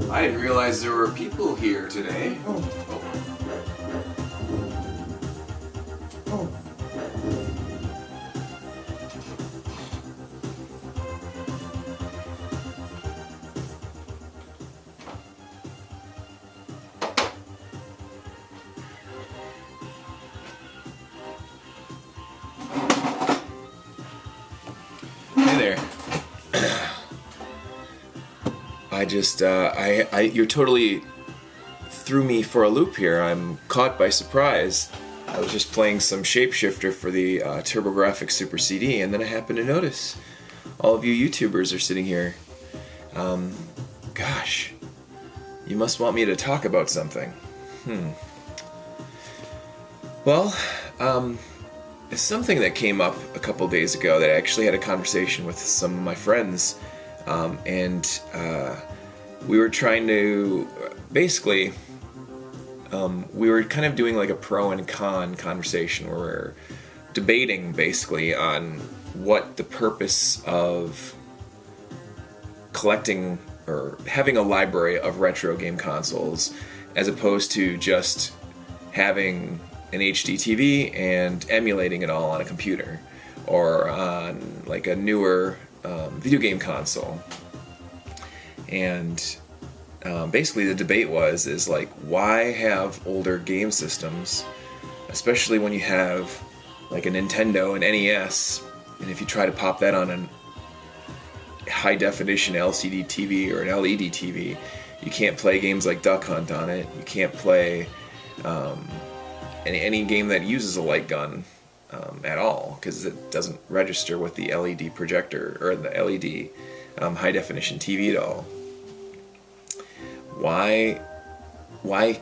I didn't realize there were people here today. Hey there. You totally threw me for a loop here. I'm caught by surprise. I was just playing some Shapeshifter for the TurboGrafx Super CD, and then I happened to notice all of you YouTubers are sitting here. Gosh, you must want me to talk about something. Well, it's something that came up a couple days ago that I actually had a conversation with some of my friends, and we were trying to, basically, we were kind of doing like a pro and con conversation where we're debating basically on what the purpose of collecting or having a library of retro game consoles as opposed to just having an HD TV and emulating it all on a computer or on like a newer video game console. And basically the debate is like, why have older game systems, especially when you have like a Nintendo and NES, and if you try to pop that on a high definition LCD TV or an LED TV, you can't play games like Duck Hunt on it. You can't play any game that uses a light gun at all, because it doesn't register with the LED projector or the LED high definition TV at all. Why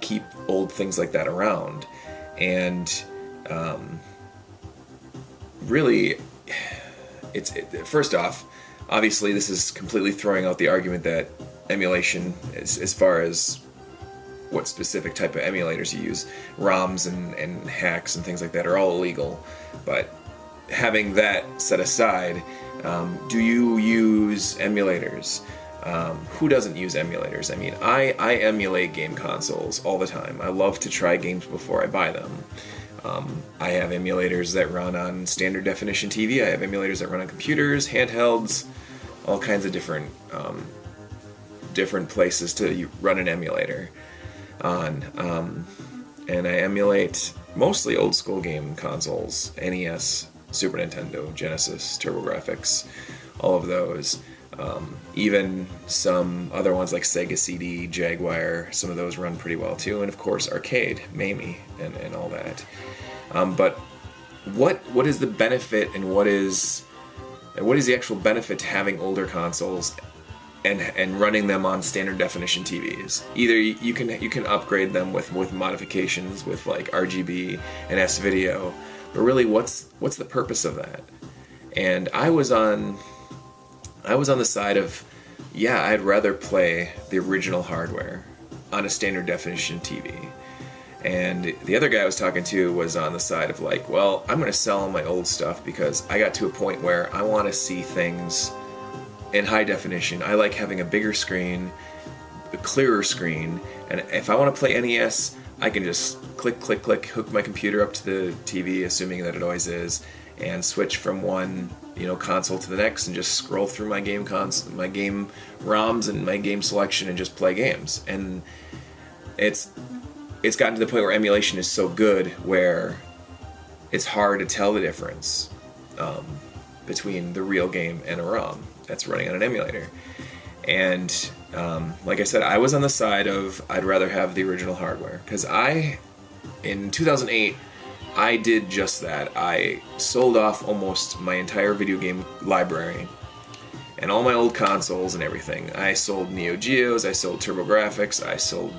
keep old things like that around? And really, first off, obviously this is completely throwing out the argument that emulation, as far as what specific type of emulators you use, ROMs and hacks and things like that are all illegal. But having that set aside, do you use emulators? Who doesn't use emulators? I mean, I emulate game consoles all the time. I love to try games before I buy them. I have emulators that run on standard definition TV. I have emulators that run on computers, handhelds, all kinds of different places to run an emulator on. And I emulate mostly old school game consoles: NES, Super Nintendo, Genesis, TurboGrafx, all of those. Even some other ones like Sega CD, Jaguar, some of those run pretty well too, and of course arcade, Mamie, and all that. But what is the benefit, and what is the actual benefit to having older consoles and running them on standard definition TVs? Either you can upgrade them with modifications with like RGB and S-video, but really what's the purpose of that? And I was on the side of, yeah, I'd rather play the original hardware on a standard definition TV. And the other guy I was talking to was on the side of like, well, I'm going to sell my old stuff because I got to a point where I want to see things in high definition. I like having a bigger screen, a clearer screen, and if I want to play NES, I can just click, click, click, hook my computer up to the TV, assuming that it always is, and switch from one console to the next and just scroll through my game ROMs and my game selection and just play games. And it's gotten to the point where emulation is so good where it's hard to tell the difference between the real game and a ROM that's running on an emulator. And like I said, I was on the side of I'd rather have the original hardware, because in 2008 I did just that. I sold off almost my entire video game library and all my old consoles and everything. I sold Neo Geos, I sold TurboGrafx, I sold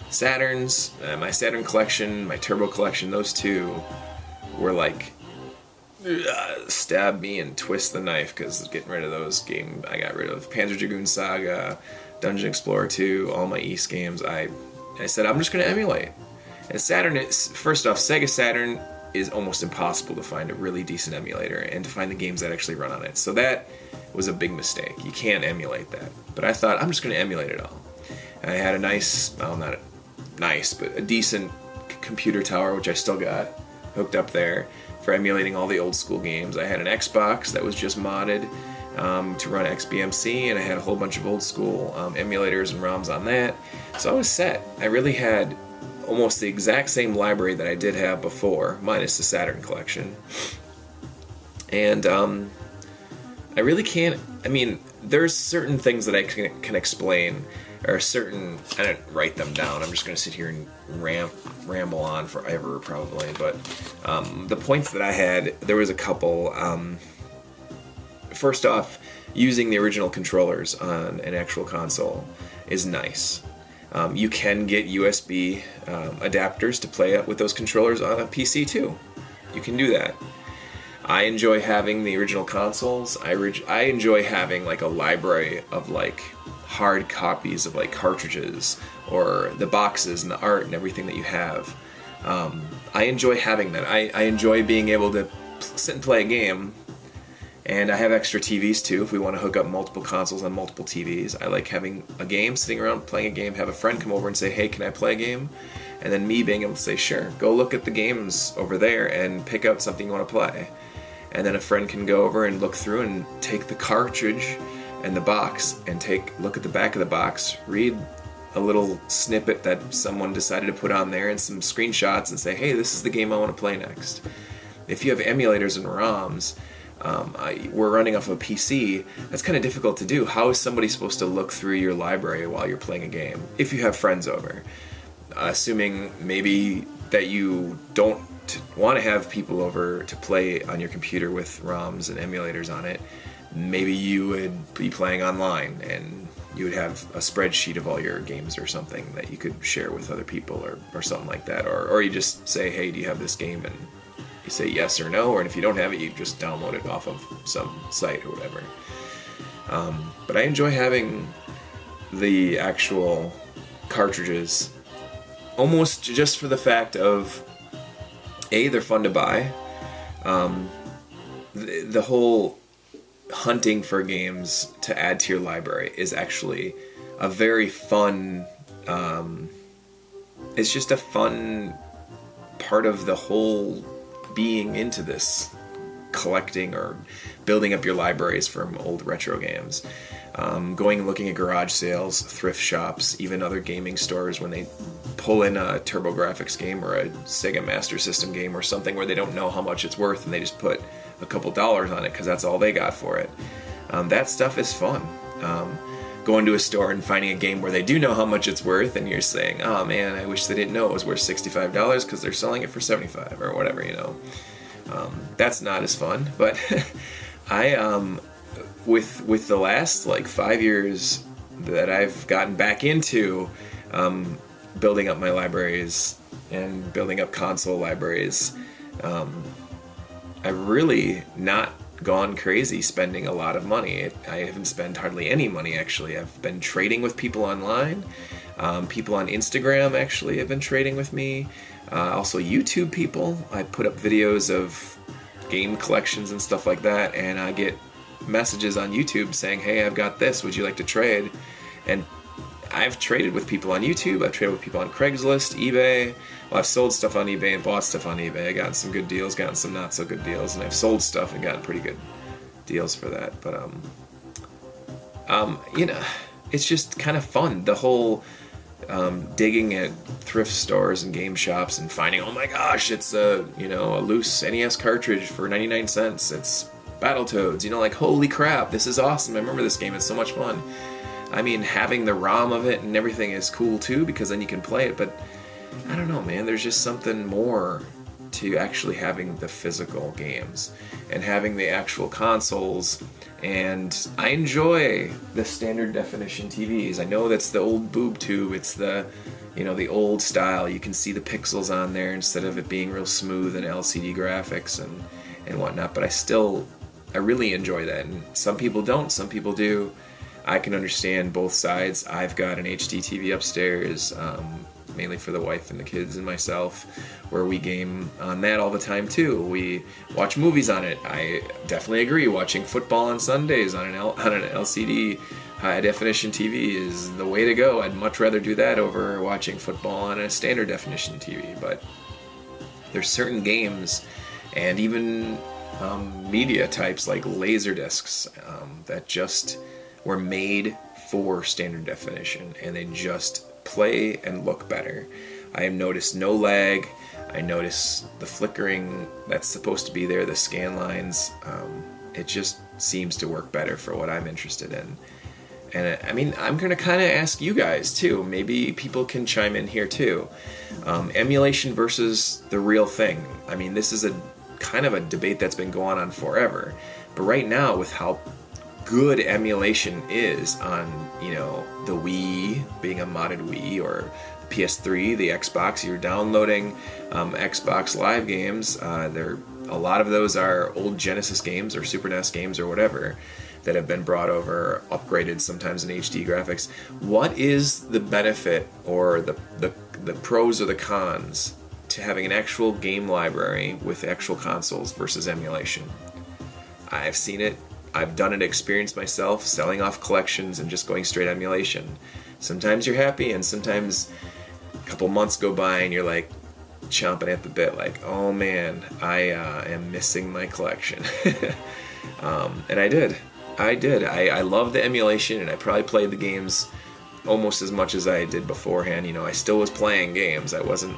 Saturns, my Saturn collection, my Turbo collection. Those two were like stab me and twist the knife, because getting rid of those games, I got rid of Panzer Dragoon Saga, Dungeon Explorer 2, all my East games. I said I'm just going to emulate. And Saturn is, first off, Sega Saturn is almost impossible to find a really decent emulator and to find the games that actually run on it. So that was a big mistake. You can't emulate that. But I thought I'm just going to emulate it all. And I had a nice, well, not nice, but a decent computer tower, which I still got hooked up there for emulating all the old school games. I had an Xbox that was just modded to run XBMC, and I had a whole bunch of old school emulators and ROMs on that. So I was set. I really had almost the exact same library that I did have before, minus the Saturn collection. And I really can't, I mean, there's certain things that I can explain, or certain, I didn't write them down, I'm just going to sit here and ramble on forever probably, but the points that I had, there was a couple. First off, using the original controllers on an actual console is nice. You can get USB adapters to play with those controllers on a PC too. You can do that. I enjoy having the original consoles. I enjoy having like a library of like hard copies of like cartridges, or the boxes and the art and everything that you have. I enjoy having that. I enjoy being able to sit and play a game. And I have extra TVs too, if we want to hook up multiple consoles on multiple TVs. I like having a game, sitting around playing a game, have a friend come over and say, hey, can I play a game? And then me being able to say, sure, go look at the games over there and pick out something you want to play. And then a friend can go over and look through and take the cartridge and the box and look at the back of the box, read a little snippet that someone decided to put on there and some screenshots and say, hey, this is the game I want to play next. If you have emulators and ROMs, we're running off of a PC, that's kind of difficult to do. How is somebody supposed to look through your library while you're playing a game? If you have friends over. Assuming maybe that you don't want to have people over to play on your computer with ROMs and emulators on it, maybe you would be playing online and you would have a spreadsheet of all your games or something that you could share with other people, or something like that. Or you just say, hey, do you have this game? And you say yes or no, or if you don't have it, you just download it off of some site or whatever. But I enjoy having the actual cartridges, almost just for the fact of, A, they're fun to buy. The whole hunting for games to add to your library is actually a very fun, it's just a fun part of the whole being into this collecting or building up your libraries from old retro games. Going and looking at garage sales, thrift shops, even other gaming stores when they pull in a TurboGrafx game or a Sega Master System game or something where they don't know how much it's worth and they just put a couple dollars on it because that's all they got for it. That stuff is fun. Going to a store and finding a game where they do know how much it's worth and you're saying, oh man, I wish they didn't know it was worth $65 because they're selling it for $75 or whatever, you know. That's not as fun, but I with the last like 5 years that I've gotten back into building up my libraries and building up console libraries, I've really not gone crazy spending a lot of money. I haven't spent hardly any money, actually. I've been trading with people online. People on Instagram actually have been trading with me. Also YouTube people. I put up videos of game collections and stuff like that, and I get messages on YouTube saying, hey, I've got this, would you like to trade? And I've traded with people on YouTube, I've traded with people on Craigslist, eBay. Well, I've sold stuff on eBay and bought stuff on eBay. I've gotten some good deals, gotten some not so good deals, and I've sold stuff and gotten pretty good deals for that. But you know, it's just kind of fun. The whole digging at thrift stores and game shops and finding, oh my gosh, it's a loose NES cartridge for 99 cents. It's Battletoads. You know, like, holy crap, this is awesome. I remember this game. It's so much fun. I mean, having the ROM of it and everything is cool too, because then you can play it, but I don't know, man, there's just something more to actually having the physical games and having the actual consoles. And I enjoy the standard definition TVs. I know that's the old boob tube. It's the, you know, the old style. You can see the pixels on there instead of it being real smooth and LCD graphics and whatnot. But I really enjoy that. And some people don't, some people do. I can understand both sides. I've got an HD TV upstairs, mainly for the wife and the kids and myself, where we game on that all the time too. We watch movies on it. I definitely agree. Watching football on Sundays on an LCD high definition TV is the way to go. I'd much rather do that over watching football on a standard definition TV. But there's certain games and even media types like laser discs that just were made for standard definition, and they just play and look better. I have noticed no lag. I notice the flickering that's supposed to be there, the scan lines. It just seems to work better for what I'm interested in. And I mean, I'm going to kind of ask you guys too. Maybe people can chime in here too. Emulation versus the real thing. I mean, this is a kind of a debate that's been going on forever. But right now, with how good emulation is on, you know, the Wii, being a modded Wii, or PS3, the Xbox, you're downloading Xbox Live games. A lot of those are old Genesis games or Super NES games or whatever that have been brought over, upgraded sometimes in HD graphics. What is the benefit or the pros or the cons to having an actual game library with actual consoles versus emulation? I've seen it. I've done it, experienced myself, selling off collections and just going straight emulation. Sometimes you're happy, and sometimes a couple months go by and you're like chomping at the bit, like, oh man, I am missing my collection. And I did. I love the emulation, and I probably played the games almost as much as I did beforehand. You know, I still was playing games. I wasn't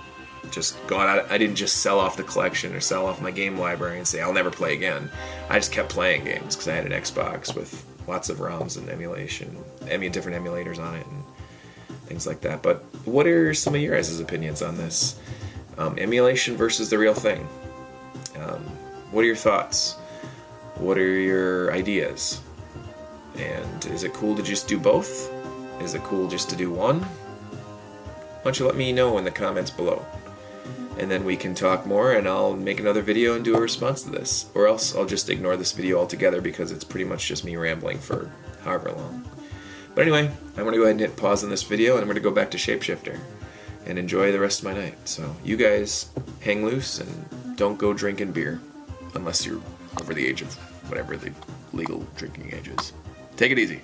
just going out. I didn't just sell off the collection or sell off my game library and say I'll never play again. I just kept playing games because I had an Xbox with lots of ROMs and emulation, different emulators on it and things like that. But what are some of your guys' opinions on this? Emulation versus the real thing. What are your thoughts? What are your ideas? And is it cool to just do both? Is it cool just to do one? Why don't you let me know in the comments below? And then we can talk more, and I'll make another video and do a response to this. Or else I'll just ignore this video altogether because it's pretty much just me rambling for however long. But anyway, I'm going to go ahead and hit pause on this video, and I'm going to go back to Shapeshifter and enjoy the rest of my night. So you guys hang loose and don't go drinking beer unless you're over the age of whatever the legal drinking age is. Take it easy.